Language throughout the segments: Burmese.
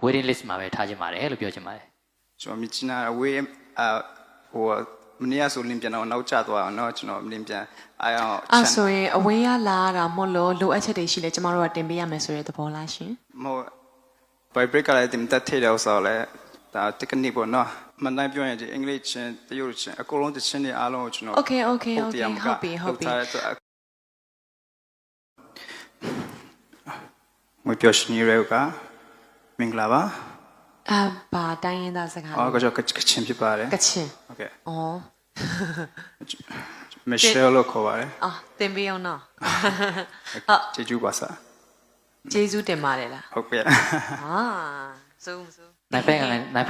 waiting list မှာပဲထားခြင်းပါတယ်လို့ပြောချင်ပါတယ်ကျွန်တော်မြင်ချင်တာအဝေးဟိုမနေ့ကဆိုလင်းပြန်တော့နောက်ကျသွားအောင်เนาะကျွန်တော်လင်းပြန်အားအောင်အဲ့ဆိုရင်အဝေးရလာတာမဟုတ်လို့လိုအပ်ချက်တွေရှိလဲကျမတို့ကတင်ပေးရမယ်ဆိုတဲ့သဘောလားရှင်မဟုတ် vibrate ကလည်းတင်တက်ထဲတော့ဆိုလဲဒါ technique ပေါ့เนาะမန်တိုင်းပြောရင်ဒီအင်္ဂလိပ်ချင်းတရုတ်ချင်းအကုန်လုံးတစ်ချင်းတွေအားလုံးကိုကျွန်တော် Okay ဟုတ်ပြီမပြောရှင်ရဲကမင်္ဂလာပါဘာတိုင်းရင်းသားစကားကချင်းဖြစ်ပါတယ်ကချင်းโอเคဩမရှယ်လို့ခေါ်ပါတယ်တင်ပေးအောင်နော်ဟုတ်ကျေးဇူးပါဆာကျေးဇူးတင်ပါတယ်လားဟုတ်ကဲ့စိုးနိုင်ဖ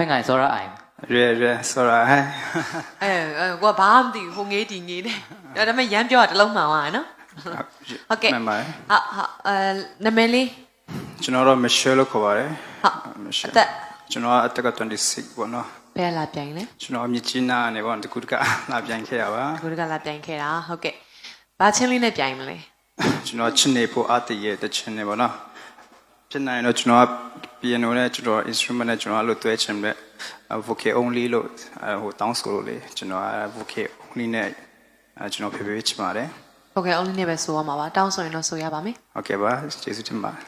က်ကစောရအိုင်ရဲစောရဟဲ့ကိုကဘာမှမသိဘူးဟိုငေးတီငေးတယ်ဒါပေမဲ့ရမ်းပြောတာတလုံးမှန်သွားတယ်နော်ဟုတ်ကဲ့နာမည်လေးကျွန်တော်တော့မရှယ်လို့ခေါ်ပါတယ်ဟုတ်ကျွန်တော်အသက်က26ပေါ့နော်ဘယ်လာပြိုင်လဲကျွန်တော်မြစ်ကြီးနားနေပေါ့တကူတကလာပြိုင်ခဲ့ရပါတကူတကလာပြိုင်ခဲ့တာဟုတ်ကဲ့ဘာချင်းလေးနဲ့ပြိုင်မလဲကျွန်တော်ချင်းနေဖို့အတည်ရဲ့တချင်းနေပေါ့နော်ဖြစ်နိုင်တော့ကျွန်တော်pianoနဲ့ကျွန်တော် instrument နဲ့ကျွန်တော်အဲ့လိုတွဲချင်တဲ့ vocal only လို့ဟိုတောင်းဆိုလို့လေကျွန်တော် vocal only နဲ့ကျွန်တော်ဖေချင်ပါတယ် vocal only နဲ့ပဲဆိုရမှာပါတောင်းဆိုရင်တော့ဆိုရပါမယ်ဟုတ်ကဲ့ပါကျေးဇူးတင်ပါတယ်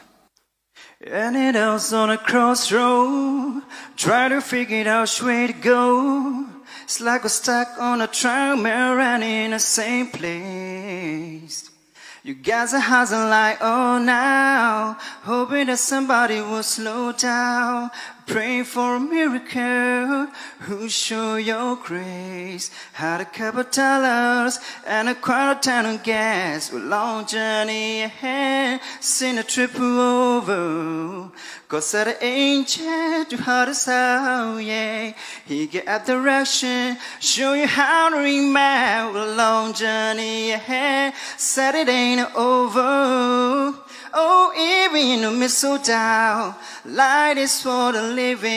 And it else on a crossroad, try to figure out which way to go. It's like we're stuck on a treadmill and in the same place. You guys are hustling like oh now, hoping that somebody will slow down. Pray for a miracle, who show your grace. Had a couple dollars and a quarter ton of gas. A long journey ahead, seen a trip over. God said an angel to heart us out, yeah. He get direction, show you how to remember. A long journey ahead, said it ain't over. Oh, even in the mistletoe, light is for the living,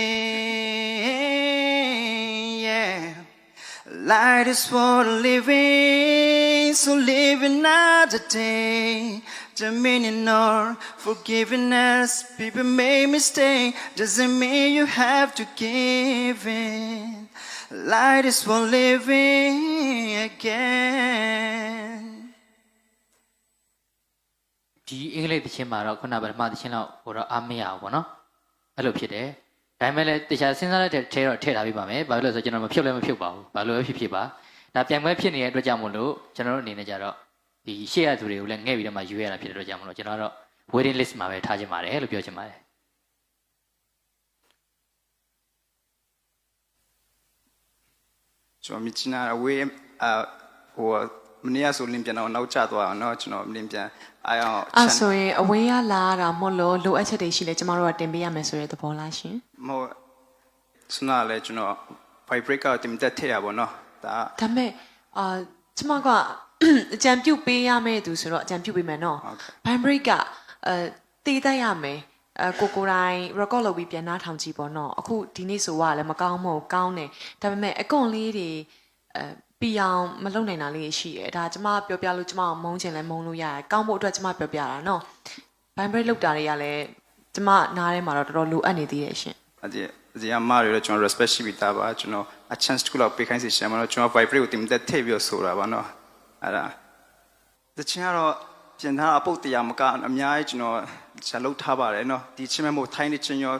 yeah. Light is for the living, so live another day. Dominion or forgiveness, people make mistakes, doesn't mean you have to give in. Light is for living again. ဒီအင်္ဂလိပ်သချင်းမှာတော့ခုနကပထမသချင်းတော့ဟိုတော့အားမရဘူးပေါ့နော်အဲ့လိုဖြစ်တယ်ဒါပေမဲ့လည်းတခြားစဉ်းစားတဲ့ထဲတော့ထည့်ထားပေးပါမယ်ဘာလို့လဲဆိုတော့ကျွန်တော်မဖြုတ်လည်းမဖြုတ်ပါဘူးဘာလို့လဲဖြစ်ပါဒါပြိုင်ပွဲဖြစ်နေတဲ့အတွက်ကြောင့်မို့လို့ကျွန်တော်တို့အနေနဲ့ကြတော့ဒီရှေ့ရသူတွေကိုလည်းငှဲ့ပြီးတော့မှယူရတာဖြစ်တဲ့အတွက်ကြောင့်မို့လို့ကျွန်တော်ကတော့ waiting list မှာပဲထားခြင်းပါတယ်လို့ပြောချင်ပါတယ်ကျွန်တော်မြင်ချင်တာအဝေးဟိုမနေ့ကဆိုလင်းပြန်တော့နောက်ကျသွားအောင်เนาะကျွန်တော်လင်းပြန်အားအောင်အဲ့ဆိုရင်အဝေးရလာတာမဟုတ်လို့လိုအပ်ချက်တွေရှိလဲကျမတို့ကတင်ပေးရမယ်ဆိုတဲ့သဘောလားရှင်မဟုတ်စနာလဲကျွန်တော် vibrate ကတင်တက်ထည့်ရပါတော့ဒါမဲ့ကျမကအကြံပြုတ်ပေးရမယ်သူဆိုတော့အကြံပြုတ်ပေးမယ်နော် vibrate ကတည်တတ်ရမယ်ကိုတိုင်း record လုပ်ပြီးပြန်နှားထောင်ကြည့်ပေါ့နော်အခုဒီနေ့ဆိုว่าလည်းမကောင်းမဟုတ်ကောင်းတယ်ဒါပေမဲ့အကွန်လေးတွေပြအောင်မလုပ်နိုင်တာလေးရှိတယ်ဒါကျမပြောပြလို့ကျမမုန်းချင်လဲမုန်းလို့ရတယ်ကောင်းဖို့အတွက်ကျမပြောပြတာနော် vibrate လုပ်တာတွေကလည်းကျမနားထဲမှာတော့တော်တော်လိုအပ်နေသေးတယ်ရှင်ဒီအမားတွေကျွန်တော် respect ရှိပြီးသားပါကျွန်တော် a chance တခုလောက်ပေးခိုင်းစီရှင်မလို့ကျွန်တော် vibrate ကိုတင်တက်ထည့်ပြီးဆိုတာပါနော်အဲ့ဒါတချင်ကတော့ပြင်ထားအပုတ်တရားမကအများကြီးကျွန်တော်ဆက်လုပ်ထားပါတယ်နော်ဒီချင်းမဲ့မို့ထိုင်းနေချင်းရော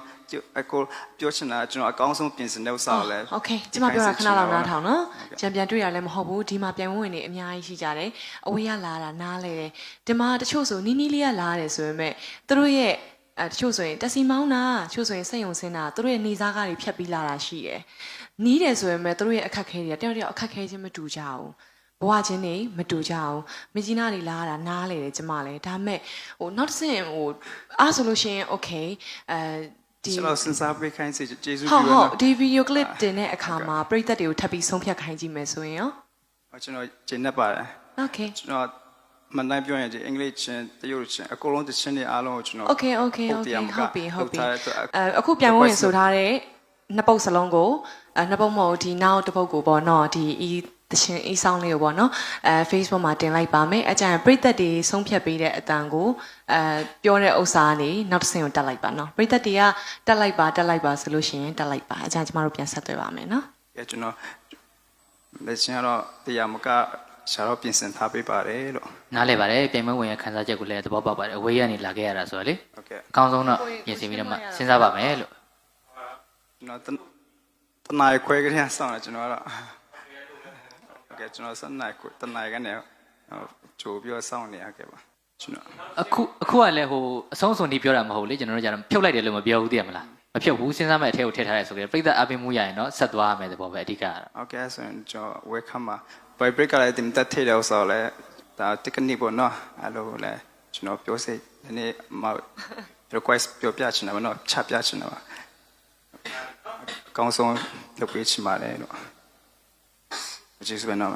အကိုပြောချင်တာကျွန်တော်အကောင်းဆုံးပြင်ဆင်တဲ့ဥစ္စာကိုလည်း Okay ကျမပြောတာခဏလောက်နားထောင်နော်ချန်ပီယံတွေ့ရလည်းမဟုတ်ဘူးဒီမှာပြိုင်ဝင်နေအများကြီးရှိကြတယ်အဝေးကလာတာနားလဲတယ်ဒီမှာတချို့ဆိုနီးနီးလေးကလာတယ်ဆိုပေမဲ့သူတို့ရဲ့တချို့ဆိုရင်တက်စီမောင်းတာတချို့ဆိုရင်စက်ယုံစင်းတာသူတို့ရဲ့နေစားကားတွေဖြတ်ပြီးလာတာရှိတယ်နီးတယ်ဆိုပေမဲ့သူတို့ရဲ့အခက်ခဲတွေတယောက်တယောက်အခက်ခဲချင်းမတူကြဘူးဘဝချင်းနေမတူကြအောင်မကြီးနာတွေလာတာနားလေတယ်ကျမလည်းဒါမဲ့ဟိုနောက်တစ်ဆင့်ဟိုအားဆိုလို့ရှိရင် okay ကျွန်တော်စဉ်းစားပေးခိုင်းစီကျေးဇူးပြုပါဒီ video clip တင်တဲ့အခါမှာပရိသတ်တွေကိုထပ်ပြီးဆုံးဖြတ်ခိုင်းကြည့်မယ်ဆိုရင်ရောကျွန်တော်ကျင်းနေပါတယ် okay ကျွန်တော်မန်တိုင်းပြောရင်ဒီအင်္ဂလိပ်ချင်းတရုတ်ချင်းအကုန်လုံးတချင်းတွေအားလုံးကိုကျွန်တော် okay ဟုတ်ပြီအခုပြန်ဝင်ဆိုထားတဲ့နှစ်ပုတ်စလုံးကိုနှစ်ပုတ်မဟုတ်ဒီနောက်တစ်ပုတ်ကိုပေါ့နော်ဒီ တရှင်အေးဆောင်လေးကိုပေါ့နော်Facebook မှာတင်လိုက်ပါမယ်အကြံပရိသတ်တွေဆုံးဖြတ်ပေးတဲ့အတန်ကိုပြောတဲ့ဥစ္စာကနေနောက်တစ်ဆင့်ကိုတက်လိုက်ပါနော်ပရိသတ်တွေကတက်လိုက်ပါဆိုလို့ရှိရင်တက်လိုက်ပါအကြံကျမတို့ပြန်ဆက်သွယ်ပါမယ်နော် ကျွန်တော်လက်ချင်းတော့တရားမကရှာတော့ပြင်ဆင်ထားပေးပါတယ်လို့ နားလဲပါတယ်ပြိုင်ပွဲဝင်ရခန်းစားချက်ကိုလည်းသဘောပေါက်ပါတယ်အဝေးကနေလာခဲ့ရတာဆိုတော့လေ ဟုတ်ကဲ့ အကောင်းဆုံးတော့ပြင်ဆင်ပြီးတော့မှစဉ်းစားပါမယ်လို့ ကျွန်တော်တနားခွဲကလေးဆောင်းတယ်ကျွန်တော်ကတော့ဟုတ်ကဲ့ကျွန်တော်စနေခွဲတနားကနေချိုးပြီးဆောင်းနေရခဲ့ပါကျွန်တော် အခုကလည်းဟိုအဆုံးအစုံဒီပြောတာမဟုတ်လေကျွန်တော်တို့ကျတော့ဖြုတ်လိုက်တယ်လို့မပြောဘူးသိရမလားမဖြုတ်ဘူးစဉ်းစားမဲ့အထဲကိုထည့်ထားရဲဆိုကြပြိသက်အပင်မှုရရင်တော့ဆက်သွားရမယ်တဲ့ပေါ့ပဲအဓိကကတော့ ဟုတ်ကဲ့ဆိုရင်ကျွန်တော် welcome ပါ by break ကလည်းတင်တက်ထဲတော့ဆိုလဲဒါ technique ပေါ့နော်အဲ့လိုလဲကျွန်တော်ပြောစေဒီနေ့မ request ပြောပြချင်တယ်ဗောနော်ချပြချင်တယ်ပါအကောင်းဆုံးလုပ်ပေးချင်ပါတယ်လို့ကျေးဇူးပဲနော်